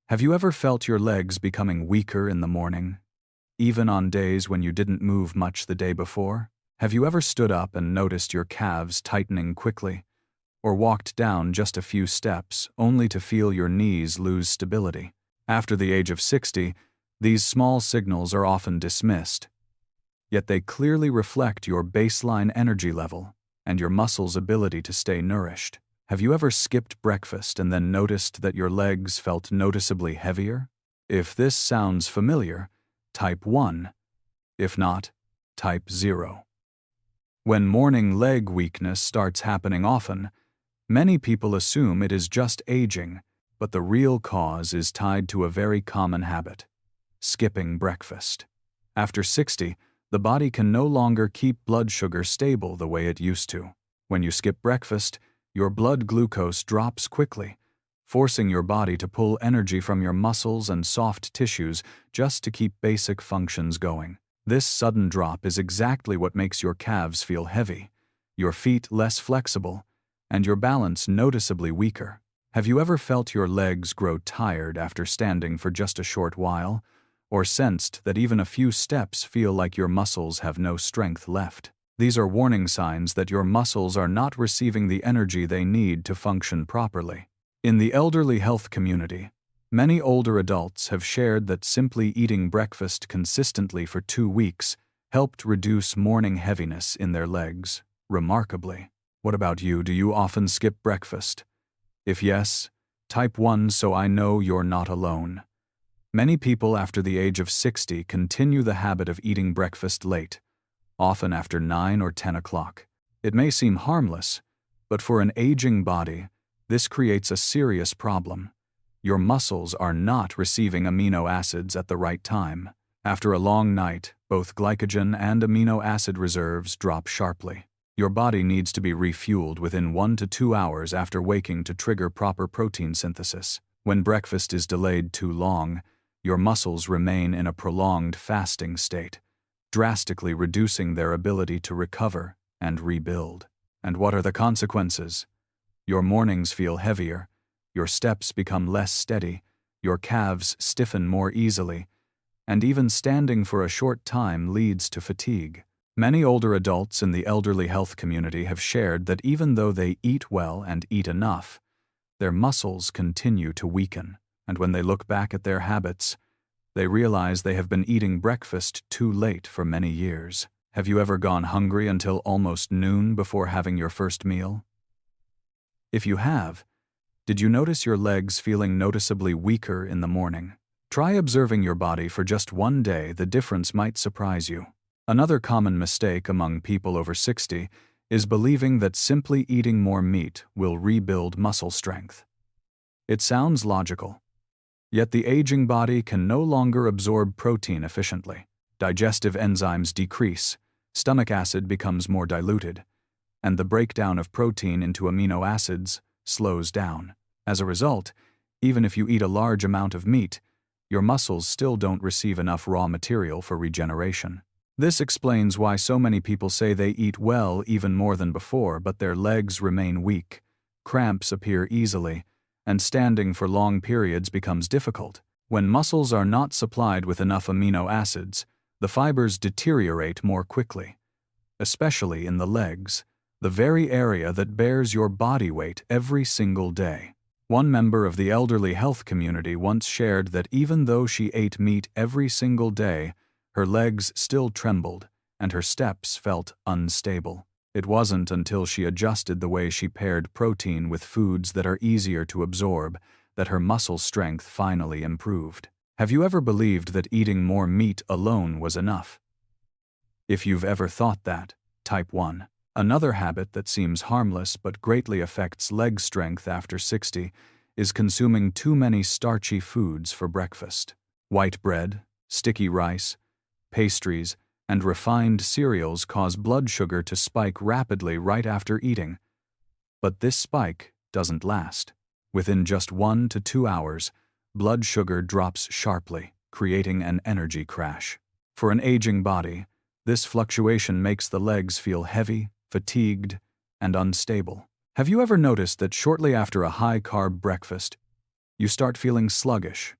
Have you ever felt your legs becoming weaker in the morning, even on days when you didn't move much the day before? Have you ever stood up and noticed your calves tightening quickly, or walked down just a few steps only to feel your knees lose stability? After the age of 60, these small signals are often dismissed, yet they clearly reflect your baseline energy level and your muscles' ability to stay nourished. Have you ever skipped breakfast and then noticed that your legs felt noticeably heavier? If this sounds familiar, type 1. If not, type 0. When morning leg weakness starts happening often, many people assume it is just aging, but the real cause is tied to a very common habit: skipping breakfast. After 60, the body can no longer keep blood sugar stable the way it used to. When you skip breakfast, your blood glucose drops quickly, forcing your body to pull energy from your muscles and soft tissues just to keep basic functions going. This sudden drop is exactly what makes your calves feel heavy, your feet less flexible, and your balance noticeably weaker. Have you ever felt your legs grow tired after standing for just a short while, or sensed that even a few steps feel like your muscles have no strength left? These are warning signs that your muscles are not receiving the energy they need to function properly. In the elderly health community, many older adults have shared that simply eating breakfast consistently for 2 weeks helped reduce morning heaviness in their legs remarkably. What about you? Do you often skip breakfast? If yes, type 1, so I know you're not alone. Many people after the age of 60 continue the habit of eating breakfast late, often after 9 or 10 o'clock. It may seem harmless, but for an aging body, this creates a serious problem. Your muscles are not receiving amino acids at the right time. After a long night, both glycogen and amino acid reserves drop sharply. Your body needs to be refueled within 1 to 2 hours after waking to trigger proper protein synthesis. When breakfast is delayed too long, your muscles remain in a prolonged fasting state, drastically reducing their ability to recover and rebuild. And what are the consequences? Your mornings feel heavier, your steps become less steady, your calves stiffen more easily, and even standing for a short time leads to fatigue. Many older adults in the elderly health community have shared that even though they eat well and eat enough, their muscles continue to weaken, and when they look back at their habits, they realize they have been eating breakfast too late for many years. Have you ever gone hungry until almost noon before having your first meal? If you have, did you notice your legs feeling noticeably weaker in the morning? Try observing your body for just 1 day. The difference might surprise you. Another common mistake among people over 60 is believing that simply eating more meat will rebuild muscle strength. It sounds logical. Yet the aging body can no longer absorb protein efficiently. Digestive enzymes decrease, stomach acid becomes more diluted, and the breakdown of protein into amino acids slows down. As a result, even if you eat a large amount of meat, your muscles still don't receive enough raw material for regeneration. This explains why so many people say they eat well even more than before, but their legs remain weak, cramps appear easily, and standing for long periods becomes difficult. When muscles are not supplied with enough amino acids, the fibers deteriorate more quickly, especially in the legs, the very area that bears your body weight every single day. One member of the elderly health community once shared that even though she ate meat every single day, her legs still trembled and her steps felt unstable. It wasn't until she adjusted the way she paired protein with foods that are easier to absorb that her muscle strength finally improved. Have you ever believed that eating more meat alone was enough? If you've ever thought that, type 1. Another habit that seems harmless but greatly affects leg strength after 60 is consuming too many starchy foods for breakfast. White bread, sticky rice, pastries, and refined cereals cause blood sugar to spike rapidly right after eating. But this spike doesn't last. Within just 1 to 2 hours, blood sugar drops sharply, creating an energy crash. For an aging body, this fluctuation makes the legs feel heavy, fatigued, and unstable. Have you ever noticed that shortly after a high-carb breakfast, You start feeling sluggish.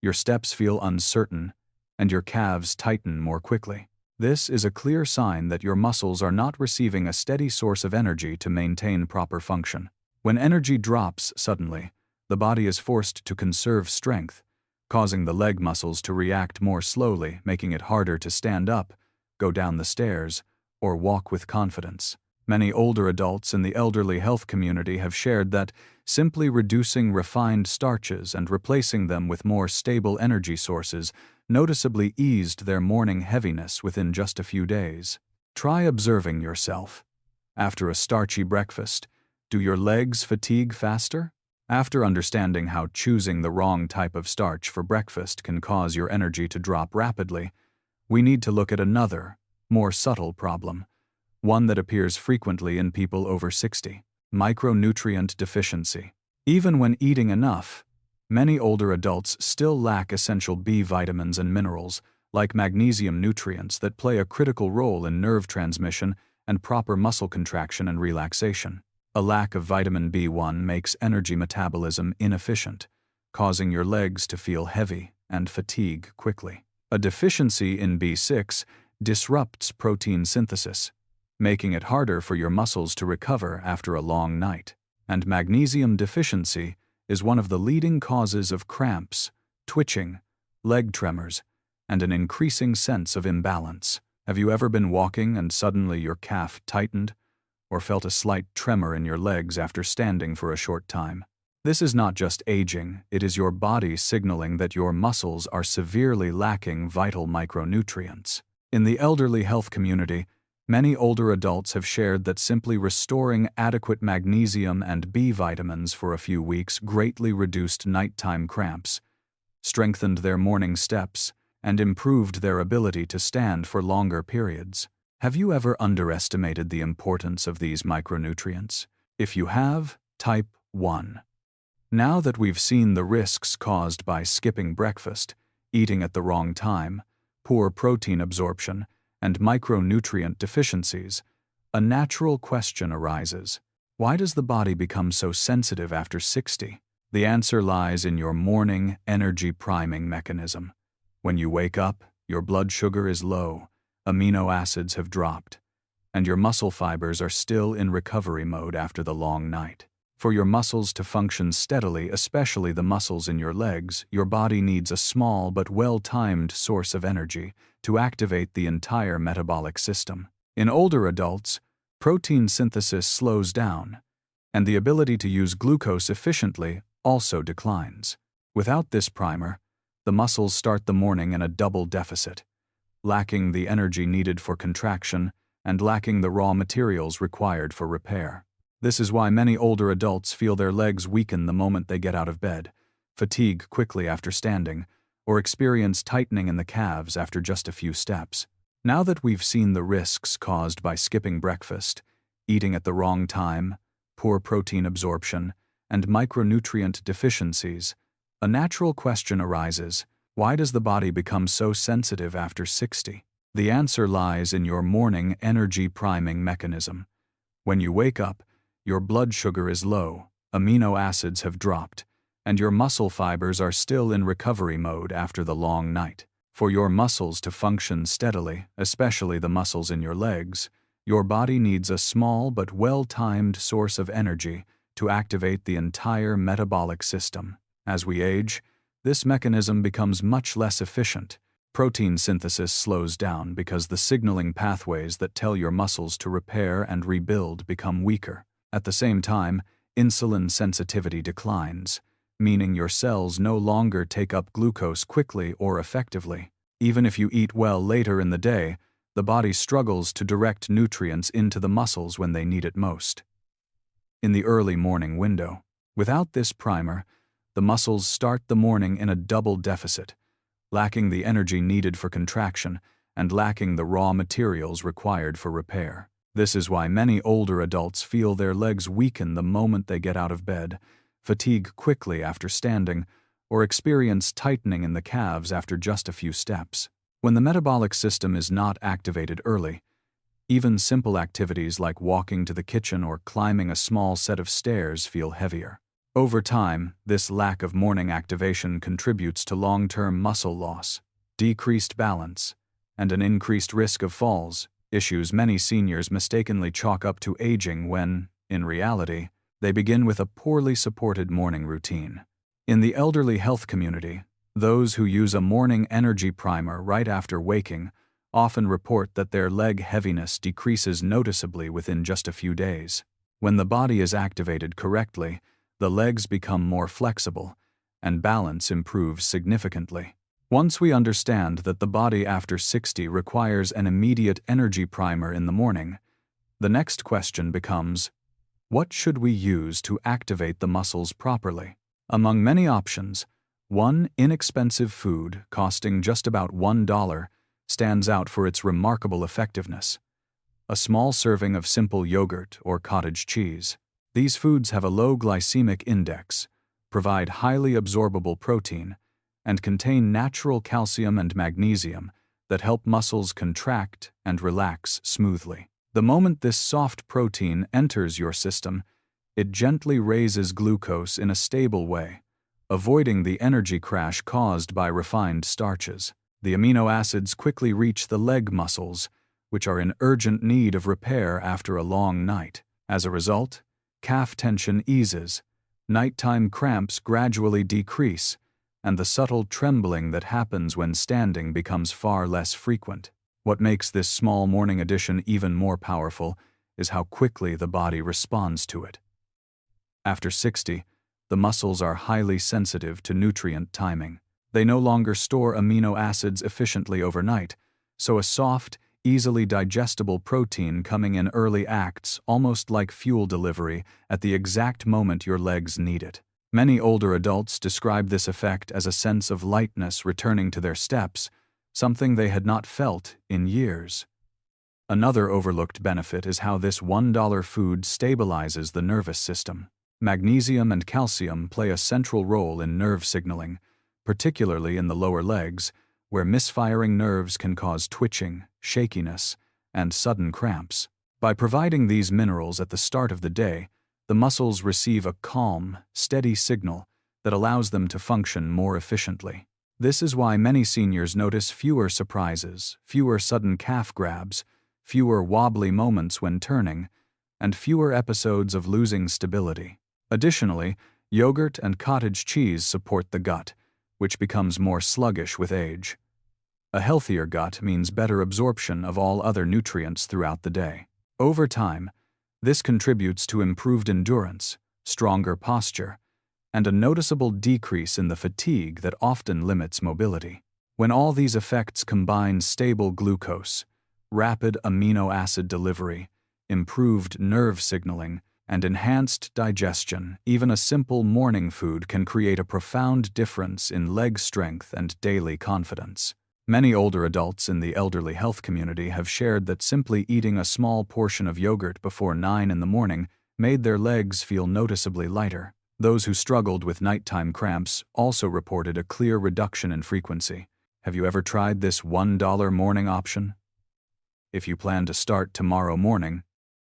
Your steps feel uncertain, and your calves tighten more quickly. This is a clear sign that your muscles are not receiving a steady source of energy to maintain proper function. When energy drops suddenly, the body is forced to conserve strength, causing the leg muscles to react more slowly, making it harder to stand up, go down the stairs, or walk with confidence. Many older adults in the elderly health community have shared that simply reducing refined starches and replacing them with more stable energy sources noticeably eased their morning heaviness within just a few days. Try observing yourself. After a starchy breakfast, do your legs fatigue faster? After understanding how choosing the wrong type of starch for breakfast can cause your energy to drop rapidly, we need to look at another, more subtle problem, one that appears frequently in people over 60, micronutrient deficiency. Even when eating enough, many older adults still lack essential B vitamins and minerals, like magnesium nutrients that play a critical role in nerve transmission and proper muscle contraction and relaxation. A lack of vitamin B1 makes energy metabolism inefficient, causing your legs to feel heavy and fatigue quickly. A deficiency in B6 disrupts protein synthesis, making it harder for your muscles to recover after a long night. And magnesium deficiency is one of the leading causes of cramps, twitching, leg tremors, and an increasing sense of imbalance. Have you ever been walking and suddenly your calf tightened, or felt a slight tremor in your legs after standing for a short time? This is not just aging, it is your body signaling that your muscles are severely lacking vital micronutrients. In the elderly health community, many older adults have shared that simply restoring adequate magnesium and B vitamins for a few weeks greatly reduced nighttime cramps, strengthened their morning steps, and improved their ability to stand for longer periods. Have you ever underestimated the importance of these micronutrients? If you have, type 1. Now that we've seen the risks caused by skipping breakfast, eating at the wrong time, poor protein absorption, and micronutrient deficiencies, a natural question arises. Why does the body become so sensitive after 60? The answer lies in your morning energy priming mechanism. When you wake up, your blood sugar is low, amino acids have dropped, and your muscle fibers are still in recovery mode after the long night. For your muscles to function steadily, especially the muscles in your legs, your body needs a small but well-timed source of energy to activate the entire metabolic system. In older adults, protein synthesis slows down, and the ability to use glucose efficiently also declines. Without this primer, the muscles start the morning in a double deficit, lacking the energy needed for contraction and lacking the raw materials required for repair. This is why many older adults feel their legs weaken the moment they get out of bed, fatigue quickly after standing, or experience tightening in the calves after just a few steps. Now that we've seen the risks caused by skipping breakfast, eating at the wrong time, poor protein absorption, and micronutrient deficiencies, a natural question arises: why does the body become so sensitive after 60? The answer lies in your morning energy priming mechanism. When you wake up, your blood sugar is low, amino acids have dropped, and your muscle fibers are still in recovery mode after the long night. For your muscles to function steadily, especially the muscles in your legs, your body needs a small but well-timed source of energy to activate the entire metabolic system. As we age, this mechanism becomes much less efficient. Protein synthesis slows down because the signaling pathways that tell your muscles to repair and rebuild become weaker. At the same time, insulin sensitivity declines, meaning your cells no longer take up glucose quickly or effectively. Even if you eat well later in the day, the body struggles to direct nutrients into the muscles when they need it most. In the early morning window, without this primer, the muscles start the morning in a double deficit, lacking the energy needed for contraction and lacking the raw materials required for repair. This is why many older adults feel their legs weaken the moment they get out of bed, fatigue quickly after standing, or experience tightening in the calves after just a few steps. When the metabolic system is not activated early, even simple activities like walking to the kitchen or climbing a small set of stairs feel heavier. Over time, this lack of morning activation contributes to long-term muscle loss, decreased balance, and an increased risk of falls, issues many seniors mistakenly chalk up to aging when, in reality, they begin with a poorly supported morning routine. In the elderly health community, those who use a morning energy primer right after waking often report that their leg heaviness decreases noticeably within just a few days. When the body is activated correctly, the legs become more flexible, and balance improves significantly. Once we understand that the body after 60 requires an immediate energy primer in the morning, the next question becomes, what should we use to activate the muscles properly? Among many options, one inexpensive food costing just about $1 stands out for its remarkable effectiveness: a small serving of simple yogurt or cottage cheese. These foods have a low glycemic index, provide highly absorbable protein, and contain natural calcium and magnesium that help muscles contract and relax smoothly. The moment this soft protein enters your system, it gently raises glucose in a stable way, avoiding the energy crash caused by refined starches. The amino acids quickly reach the leg muscles, which are in urgent need of repair after a long night. As a result, calf tension eases, nighttime cramps gradually decrease, and the subtle trembling that happens when standing becomes far less frequent. What makes this small morning addition even more powerful is how quickly the body responds to it. After 60, the muscles are highly sensitive to nutrient timing. They no longer store amino acids efficiently overnight, so a soft, easily digestible protein coming in early acts almost like fuel delivery at the exact moment your legs need it. Many older adults describe this effect as a sense of lightness returning to their steps, something they had not felt in years. Another overlooked benefit is how this $1 food stabilizes the nervous system. Magnesium and calcium play a central role in nerve signaling, particularly in the lower legs, where misfiring nerves can cause twitching, shakiness, and sudden cramps. By providing these minerals at the start of the day, the muscles receive a calm, steady signal that allows them to function more efficiently. This is why many seniors notice fewer surprises, fewer sudden calf grabs, fewer wobbly moments when turning, and fewer episodes of losing stability. Additionally, yogurt and cottage cheese support the gut, which becomes more sluggish with age. A healthier gut means better absorption of all other nutrients throughout the day. Over time, this contributes to improved endurance, stronger posture, and a noticeable decrease in the fatigue that often limits mobility. When all these effects combine stable glucose, rapid amino acid delivery, improved nerve signaling, and enhanced digestion, even a simple morning food can create a profound difference in leg strength and daily confidence. Many older adults in the elderly health community have shared that simply eating a small portion of yogurt before 9 in the morning made their legs feel noticeably lighter. Those who struggled with nighttime cramps also reported a clear reduction in frequency. Have you ever tried this $1 morning option? If you plan to start tomorrow morning,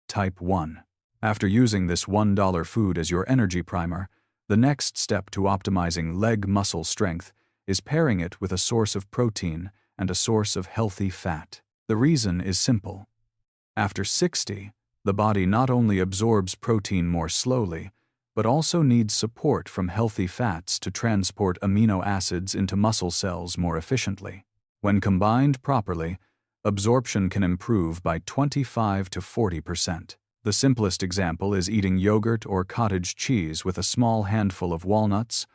type 1. After using this $1 food as your energy primer, the next step to optimizing leg muscle strength is pairing it with a source of protein and a source of healthy fat. The reason is simple. After 60, the body not only absorbs protein more slowly, but also needs support from healthy fats to transport amino acids into muscle cells more efficiently. When combined properly, absorption can improve by 25 to 40%. The simplest example is eating yogurt or cottage cheese with a small handful of walnuts,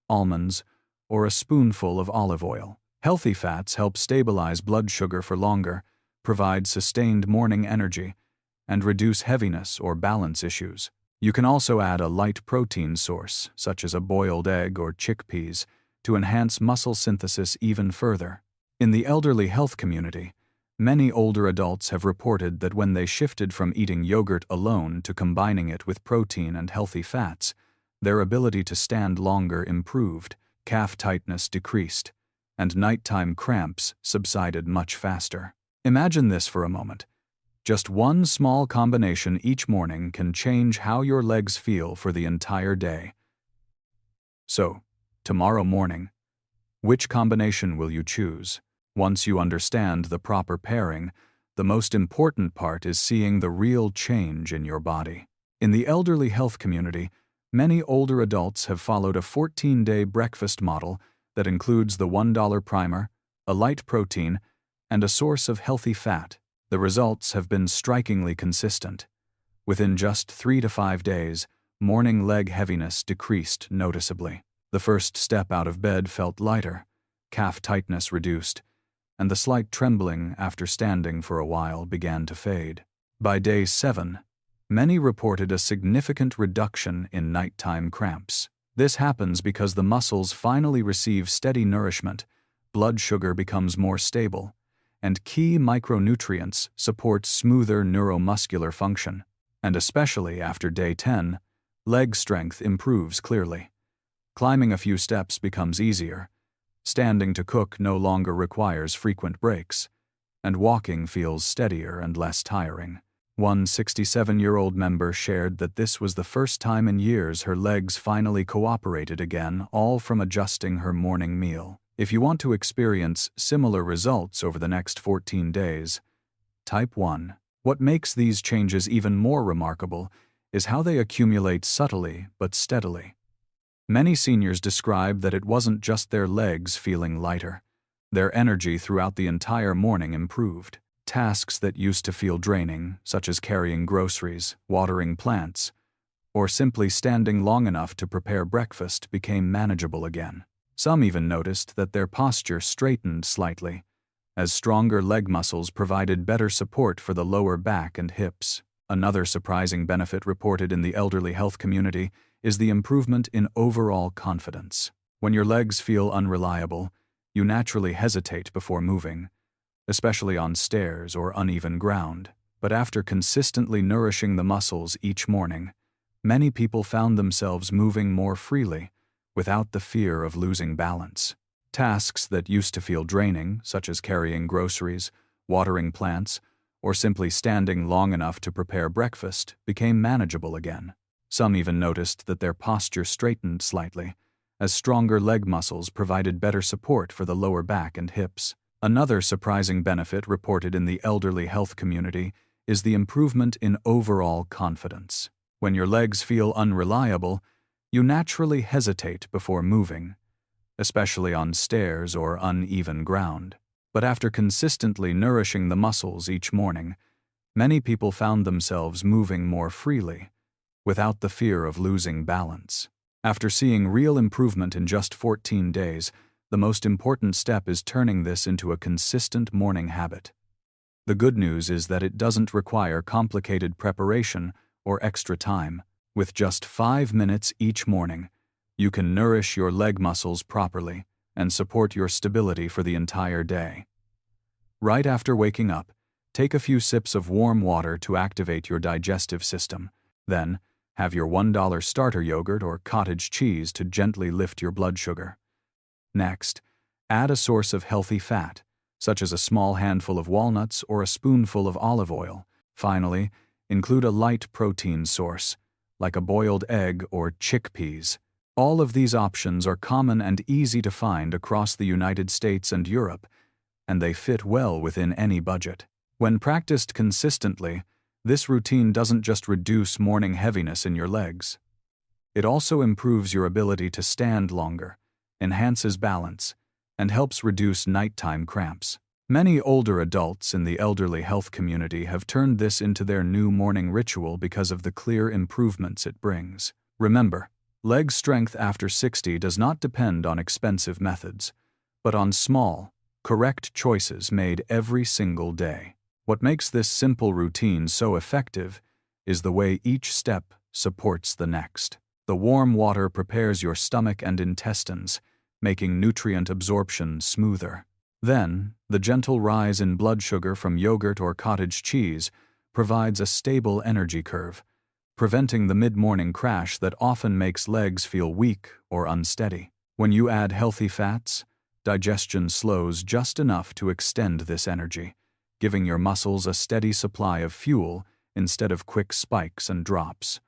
almonds, or a spoonful of olive oil. Healthy fats help stabilize blood sugar for longer, provide sustained morning energy, and reduce heaviness or balance issues. You can also add a light protein source, such as a boiled egg or chickpeas, to enhance muscle synthesis even further. In the elderly health community, many older adults have reported that when they shifted from eating yogurt alone to combining it with protein and healthy fats, their ability to stand longer improved, calf tightness decreased, and nighttime cramps subsided much faster. Imagine this for a moment. Just one small combination each morning can change how your legs feel for the entire day. So, tomorrow morning, which combination will you choose? Once you understand the proper pairing, the most important part is seeing the real change in your body. In the elderly health community, many older adults have followed a 14-day breakfast model that includes the $1 primer, a light protein, and a source of healthy fat. The results have been strikingly consistent. Within just 3 to 5 days, morning leg heaviness decreased noticeably. The first step out of bed felt lighter, calf tightness reduced, and the slight trembling after standing for a while began to fade. By day 7, many reported a significant reduction in nighttime cramps. This happens because the muscles finally receive steady nourishment, blood sugar becomes more stable, and key micronutrients support smoother neuromuscular function. And especially after day 10, leg strength improves clearly. Climbing a few steps becomes easier, standing to cook no longer requires frequent breaks, and walking feels steadier and less tiring. One 67-year-old member shared that this was the first time in years her legs finally cooperated again, all from adjusting her morning meal. If you want to experience similar results over the next 14 days, Type 1. What makes these changes even more remarkable is how they accumulate subtly but steadily. Many seniors describe that it wasn't just their legs feeling lighter. Their energy throughout the entire morning improved. Tasks that used to feel draining, such as carrying groceries, watering plants, or simply standing long enough to prepare breakfast, became manageable again. Some even noticed that their posture straightened slightly, as stronger leg muscles provided better support for the lower back and hips. Another surprising benefit reported in the elderly health community is the improvement in overall confidence. When your legs feel unreliable, you naturally hesitate before moving, especially on stairs or uneven ground. But after consistently nourishing the muscles each morning, many people found themselves moving more freely, without the fear of losing balance. Tasks that used to feel draining, such as carrying groceries, watering plants, or simply standing long enough to prepare breakfast, became manageable again. Some even noticed that their posture straightened slightly, as stronger leg muscles provided better support for the lower back and hips. Another surprising benefit reported in the elderly health community is the improvement in overall confidence. When your legs feel unreliable, you naturally hesitate before moving, especially on stairs or uneven ground. But after consistently nourishing the muscles each morning, many people found themselves moving more freely, without the fear of losing balance. After seeing real improvement in just 14 days, the most important step is turning this into a consistent morning habit. The good news is that it doesn't require complicated preparation or extra time. With just 5 minutes each morning, you can nourish your leg muscles properly and support your stability for the entire day. Right after waking up, take a few sips of warm water to activate your digestive system. Then, have your $1 starter yogurt or cottage cheese to gently lift your blood sugar. Next, add a source of healthy fat, such as a small handful of walnuts or a spoonful of olive oil. Finally, include a light protein source, like a boiled egg or chickpeas. All of these options are common and easy to find across the United States and Europe, and they fit well within any budget. When practiced consistently, this routine doesn't just reduce morning heaviness in your legs. It also improves your ability to stand longer, enhances balance, and helps reduce nighttime cramps. Many older adults in the elderly health community have turned this into their new morning ritual because of the clear improvements it brings. Remember, leg strength after 60 does not depend on expensive methods, but on small, correct choices made every single day. What makes this simple routine so effective is the way each step supports the next. The warm water prepares your stomach and intestines, making nutrient absorption smoother. Then, the gentle rise in blood sugar from yogurt or cottage cheese provides a stable energy curve, preventing the mid-morning crash that often makes legs feel weak or unsteady. When you add healthy fats, digestion slows just enough to extend this energy, giving your muscles a steady supply of fuel instead of quick spikes and drops.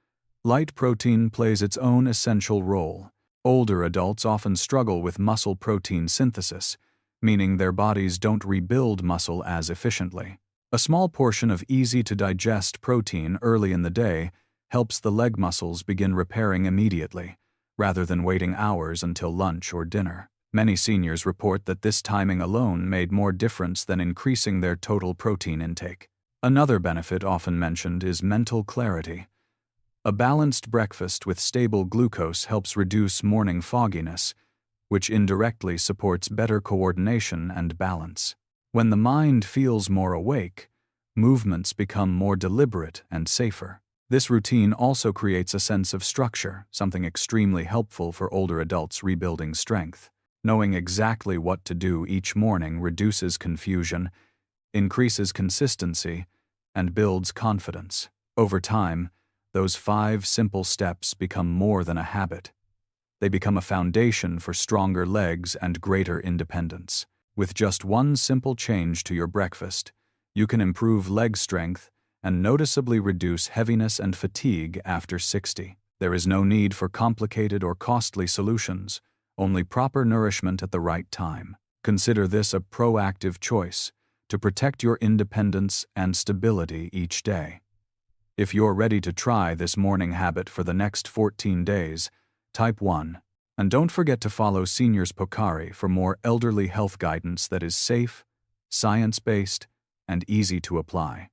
Light protein plays its own essential role, Older adults often struggle with muscle protein synthesis, meaning their bodies don't rebuild muscle as efficiently. A small portion of easy-to-digest protein early in the day helps the leg muscles begin repairing immediately, rather than waiting hours until lunch or dinner. Many seniors report that this timing alone made more difference than increasing their total protein intake. Another benefit often mentioned is mental clarity. A balanced breakfast with stable glucose helps reduce morning fogginess, which indirectly supports better coordination and balance. When the mind feels more awake, movements become more deliberate and safer. This routine also creates a sense of structure, something extremely helpful for older adults rebuilding strength. Knowing exactly what to do each morning reduces confusion, increases consistency, and builds confidence. Over time, those 5 simple steps become more than a habit. They become a foundation for stronger legs and greater independence. With just one simple change to your breakfast, you can improve leg strength and noticeably reduce heaviness and fatigue after 60. There is no need for complicated or costly solutions, only proper nourishment at the right time. Consider this a proactive choice to protect your independence and stability each day. If you're ready to try this morning habit for the next 14 days, type 1. And don't forget to follow Seniorspocari for more elderly health guidance that is safe, science-based, and easy to apply.